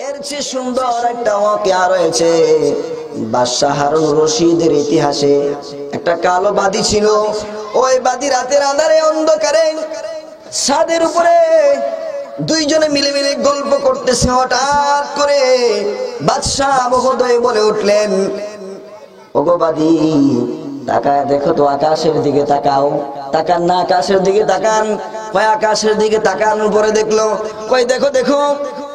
এর চেয়ে সুন্দর একটা ওয়াকিয়া রয়েছে বাদশাহ হারুন রশিদের ইতিহাসে। একটা কালো বাদী ছিল, ওই বাদী রাতের আঁধারে অন্ধকারে ছাদের উপরে দুইজনে মিলে মিলে গল্প করতেছে। হঠাৎ করে বাদশাহ মহোদয় বলে উঠলেন, ওগো বাদী, তাকায় দেখো তো, আকাশের দিকে তাকাও। তাকান না, আকাশের দিকে তাকান। কয় আকাশের দিকে তাকান, পরে দেখলো, কয় দেখো দেখো,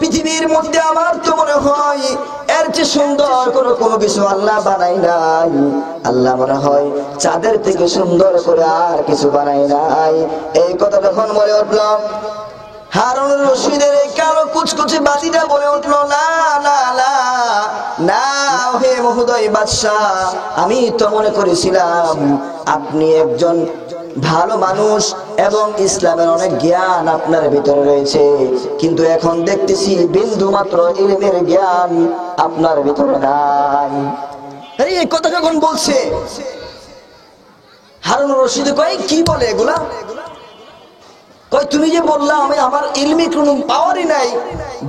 পৃথিবীর মধ্যে আমার তো মনে হয় এর চেয়ে সুন্দর কোনো কিছু আল্লাহ বানাই নাই। আল্লাহ মনে হয় চাঁদের থেকে সুন্দর করে আর কিছু বানাই নাই। এই কথা যখন বলে উঠলো, হারুন রশিদের এই কালো কুচকুচে বাদীটা বলে উঠলো, না না না না, হে মহোদয় বাদশাহ, আমি তো মনে করেছিলাম আপনি একজন ভালো মানুষ এবং ইসলামের অনেক জ্ঞান আপনার ভিতরে রয়েছে, কিন্তু এখন দেখতেছি বিন্দু মাত্র ইলমের জ্ঞান আপনার ভিতরে নাই। এই কথা যখন বলছে, হারুন রশিদ কয়, কি বলে এগুলা? কয় তুমি যে বললা আমি আমার ইলমি কোনো পাওয়ারই নাই,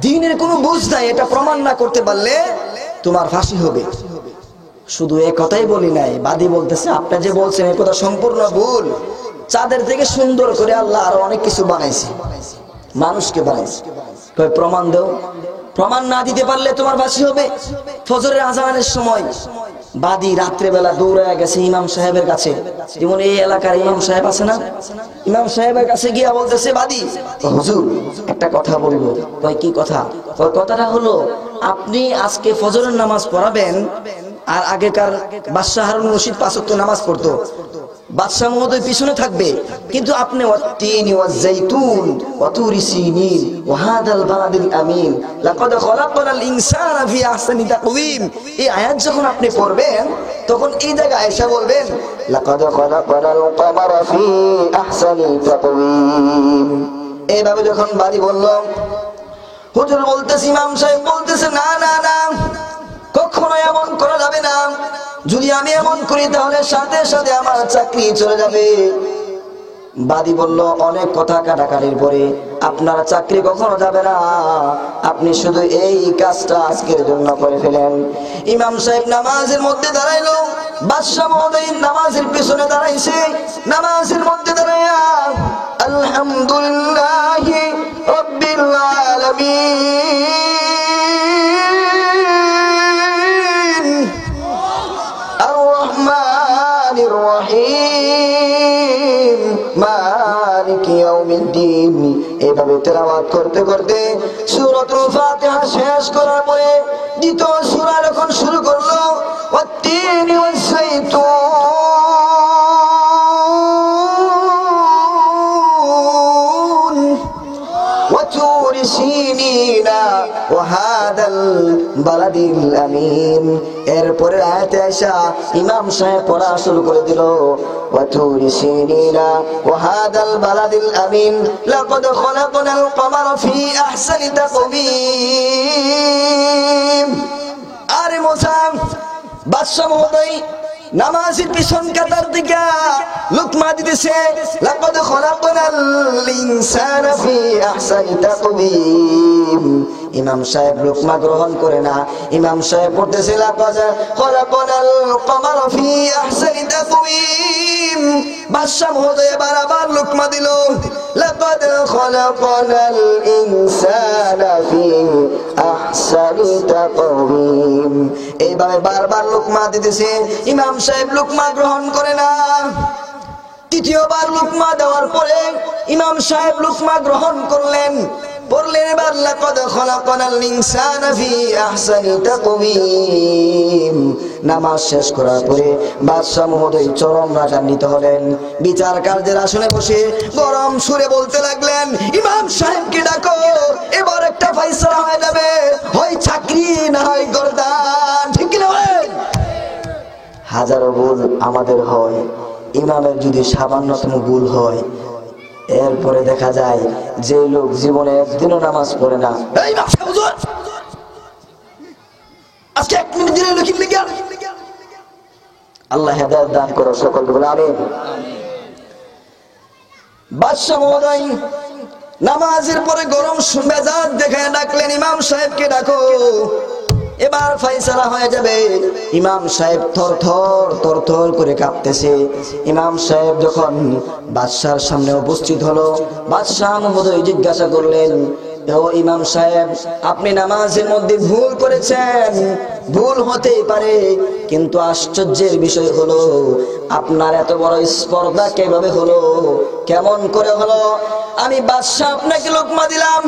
দ্বীনের কোনো বুঝ নাই, এটা প্রমাণ না করতে পারলে তোমার ফাঁসি হবে। শুধু এই কথাই বলি নাই, বাদী বলতেছে আপনি যে বলছেন এই কথা সম্পূর্ণ ভুল। চাঁদের থেকে সুন্দর করে আল্লাহ আরো অনেক কিছু বানাইছে, মানুষকে বানাইছে। কয় প্রমাণ দাও। প্রমাণ না দিতে পারলে তোমার ফাঁসি হবে। ফজরের আজানের সময় বাদী রাত্রেবেলা দৌড়ায় গেছে ইমাম সাহেবের কাছে। যেমন এই এলাকার ইমাম সাহেব আছে না, ইমাম সাহেবের কাছে গিয়া বলতেছে, বাদী হুজুর একটা কথা বলবো। কয় কি কথা? কয় কথাটা হলো, আপনি আজকে ফজরের নামাজ পড়াবেন, আর আগেকার বাদশাহ হারুন রশিদ 5 ওয়াক্ত নামাজ পড়তো, বাদশাহ মহোদয় পিছনে থাকবে, কিন্তু আপনি ওয়াত্তিনি ওয়াজ্জাইতুন ওয়াতুরি সিনিন ওয়াহাদাল বালাদিল আমিন লাকাদ খলাকনাল ইনসানা ফি আহসানি তাকওয়িম, এই আয়াত যখন আপনি পড়বেন তখন এই জায়গায় এসে বলবেন লাকাদ খলাকনাল কমারা ফি আহসানি তাকওয়িম। এইভাবে যখন বাদী বলল, হুজুর বলতেছে, ইমাম সাহেব বলতেছে, না না না, কখনো এমন করা যাবে না। যদি আমি এমন করি তাহলে সাথে সাথে আমার চাকরি চলে যাবে। বাদী বলল, অনেক কথা কাটাকাটির পরে আপনার চাকরি কখনো যাবে না, আপনি শুধু এই কাজটা আজকের জন্য করে ফেলেন। ইমাম সাহেব নামাজের মধ্যে দাঁড়াইলো, বাদশাহ মহোদয় নামাজের পিছনে দাঁড়াইছে। নামাজের মধ্যে দাঁড়াইয়া আলহামদুলিল্লাহি রাব্বিল আলামিন আর-রহমানির রহিম মালিকি ইয়াউমিদ্দিন, এইভাবে তেলাওয়াত করতে করতে সূরাতুল ফাতিহা শেষ করার পরে দ্বিতীয় সূরা যখন শুরু করলো, ওয়াত্তিনি ওয়াজ্জাইতুন ওয়াতুরি সিনিনা ওয়াহাদাল বালাদিল আমিন, এরপরে আয়াতে আয়েশা ইমাম সাহেব পড়া শুরু করে দিল, ওয়াতুরি সিনিনা ওয়াহাদাল বালাদিল আমিন লাকাদ খলাকনাল কমারা ফি আহসানি তাকওয়িম। আরে মোসা, বাদশাহ মহোদয় নামাজের পিছন কাতার দিকে লুকমা দিতেছে, লাকাদ খলাকনাল ইনসানা ফি আহসানি তাকওয়িম। ইমাম সাহেব লুকমা গ্রহণ করে না, ইমাম সাহেব পড়তেছে লাকাদ খলাকনাল কমারা ফি আহসানি তাকওয়িম। বাদশাহ মহোদয় বারবার লুকমা দিল, লাকাদ খলাকনাল ইনসানা ফি আহসানি তাকওয়িম। এইভাবে বারবার লুকমা দিতেছে, ইমাম সাহেব লুকমা গ্রহণ করে না। তৃতীয়বার লুকমা দেওয়ার পরে ইমাম সাহেব লুকমা গ্রহণ করলেন, পড়লেন এবার লাকাদ খলাকনাল ইনসানা ফি আহসানি তাকওয়িম। নামাজ শেষ করার পরে বাদশাহ মহোদয় চরম রাগান্বিত হলেন। বিচার কার্যের আসনে বসে গরম সুরে বলতে লাগলেন, ইমাম সাহেবকে ডাকো, এবার একটা ফয়সালা হয়ে যাবে, হয় চাকরি না হয় গর্দান। ঠিক কি না বলেন? হাজারো ভুল আমাদের হয়, ইমামের যদি সামান্যতম ভুল হয়, এরপরে দেখা যায় যে লোক জীবনে একদিনও নামাজ পড়ে না, আজকে 1 মিনিট দিলে লোক লিখে আল্লাহ হেদায়েত দান করো সকলকে বলে আমিন। বাদশাহ মহোদয় নামাজের পরে গরম মেজাজ দেখায় ডাকলেন, ইমাম সাহেবকে ডাকো, এবার ফয়সালা হয়ে যাবে। ইমাম সাহেব থর করে কাঁপতেছে। ইমাম সাহেব যখন বাদশার সামনে উপস্থিত হলো, বাদশাহ মহোদয় জিজ্ঞাসা করলেন, ও ইমাম সাহেব, আপনি নামাজের মধ্যে ভুল করেছেন, ভুল হতেই পারে, কিন্তু আশ্চর্যের বিষয় হলো আপনার এত বড় স্পর্ধা কিভাবে হলো, কেমন করে হলো? আমি বাদশাহ আপনাকে লোকমা দিলাম,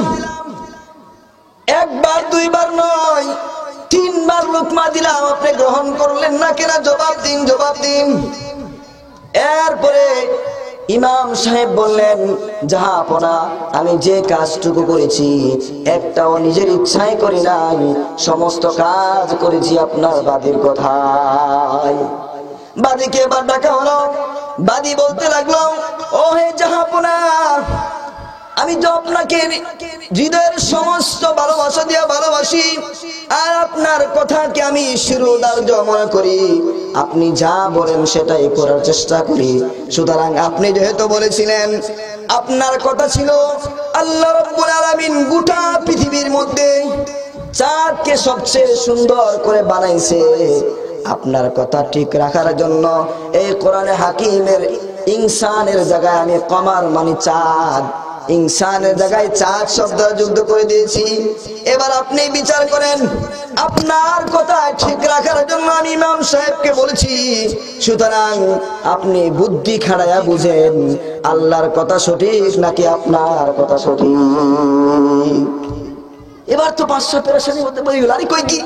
একবার দুইবার নয়, 3 বার লোকমা দিলাম, আপনি গ্রহণ করলেন না কেন? জবাব দিন, জবাব দিন। এরপরে ইমাম সাহেব বললেন, জাহাপনা, আমি যে কাজটুকু করেছি একটাও নিজের ইচ্ছায় করি নাই, সমস্ত কাজ করেছি আপনার বাদীর কথায়। বাদীকে এবার ডাকা হলো। বাদী বলতে লাগলো, ও হে জাহাপনা, আমি তো আপনাকে হৃদয়ের সমস্ত ভালোবাসা দিয়া ভালোবাসি, আর আপনার কথাকে আমি শিরোধার্য মনে করি, আপনি যা বলেন সেটাই করার চেষ্টা করি। সুতরাং আপনি যেহেতু বলেছিলেন, আপনার কথা ছিল আল্লাহ রাব্বুল আলামিন গোটা পৃথিবীর মধ্যে চাঁদকে সবচেয়ে সুন্দর করে বানাইছে, আপনার কথা ঠিক রাখার জন্য এই কোরআনে হাকিমের ইনসানের জায়গায় আমি কমার মানে চাঁদ, ইনসানের জায়গায় চাঁদ শব্দ যুক্ত করে দিয়েছি। এবার আপনি বিচার করেন, আপনার কথা ঠিক রাখার জন্য আমি ইমাম সাহেবকে বলেছি, সুতরাং আপনি বুদ্ধি খাড়ায়া বুঝেন আল্লাহর কথা সঠিক নাকি আপনার কথা সঠিক। এবার তো 500 পেরেশানি হতে পারি, আরে কই কি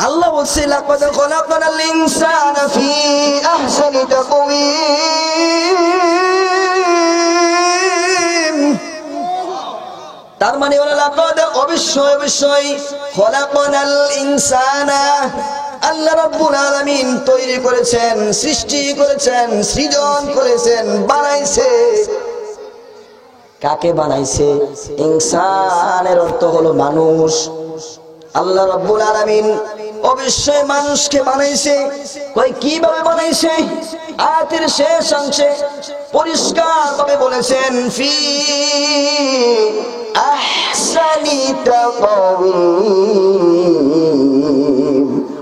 আল্লাহ বলছে, লাকাদ খালাকনাল ইনসানা ফি আহসানি তাকওয়িম। তার মানে হলো লাকাদ, অবশ্যই খালাকনাল ইনসানা, আল্লাহ রাব্বুল আলামিন তৈরি করেছেন, সৃষ্টি করেছেন, সৃজন করেছেন, বানাইছে। কাকে বানাইছে? ইনসানের অর্থ হলো মানুষ। আল্লাহ রাব্বুল আলামিন অবশ্যই মানুষকে বানাইছে। কই কিভাবে বানাইছে? আয়াতের শেষ অংশে পরিষ্কার ভাবে বলেছেন, ফি আহসানি তাকওয়িম।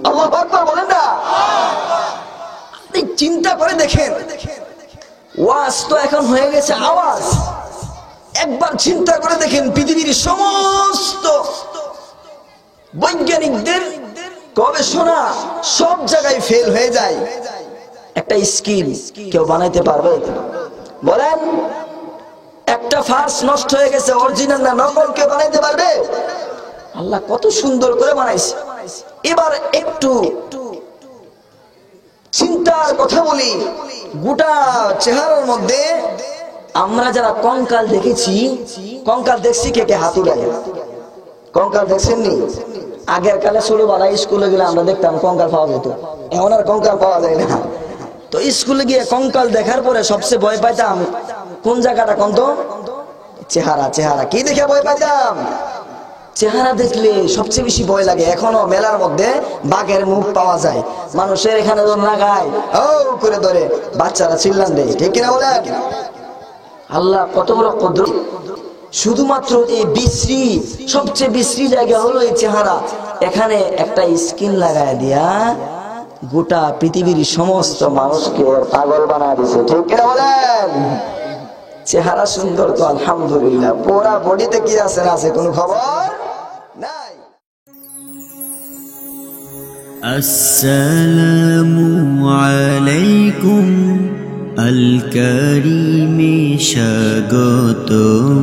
আল্লাহু আকবার বলেন না? আপনি চিন্তা করে দেখেন, ওয়াজ তো এখন হয়ে গেছে আওয়াজ। একবার চিন্তা করে দেখেন, পৃথিবীর সমস্ত বৈজ্ঞানিকদের গবেষণা সব জায়গায় ফেল হয়ে যায়, একটা স্কিল কেউ বানাইতে পারবে? বলেন, একটা ফার্স নষ্ট হয়ে গেছে, অরিজিনাল না নকল কেউ বানাইতে পারবে? আল্লাহ কত সুন্দর করে বানাইছে। এবার একটু চিন্তার কথা বলি, গোটা চেহারার মধ্যে আমরা যারা কঙ্কাল দেখেছি, কঙ্কাল দেখছি কে কে? হাত উঠায়। কঙ্কাল দেখছেননি? আগের কালে ছোটবেলায় স্কুলে গেলে আমরা দেখতাম কঙ্কাল পাওয়া যেত, এখন আর কঙ্কাল পাওয়া যায় না। তো স্কুলে গিয়ে কঙ্কাল দেখার পরে সবচেয়ে ভয় পাইতাম কোন জায়গাটা? কোন তো চেহারা। চেহারা কি দেখে ভয় পাইতাম? চেহারা দেখলে সবচেয়ে বেশি ভয় লাগে। এখনো মেলার মধ্যে বাঘের মুখ পাওয়া যায়, মানুষের এখানে লাগায় ও করে ধরে, বাচ্চারা চিল্লান দেয়, ঠিক কিনা বলেন? আল্লাহ কত বড় কুদরত। শুধুমাত্র এই বিশ্রী, সবচেয়ে বিশ্রী জায়গা হলো এই চেহারা। এখানে একটা স্কিন লাগায় দিয়া গোটা পৃথিবীর সমস্ত মানুষকে পাগল বানায় দিছে, ঠিক কিনা বলেন? চেহারা সুন্দর তো আলহামদুলিল্লাহ, পুরা বডিতে কি আছে না আছে কোনো খবর নাই। আসসালামু আলাইকুম আল কারীমে স্বাগতম।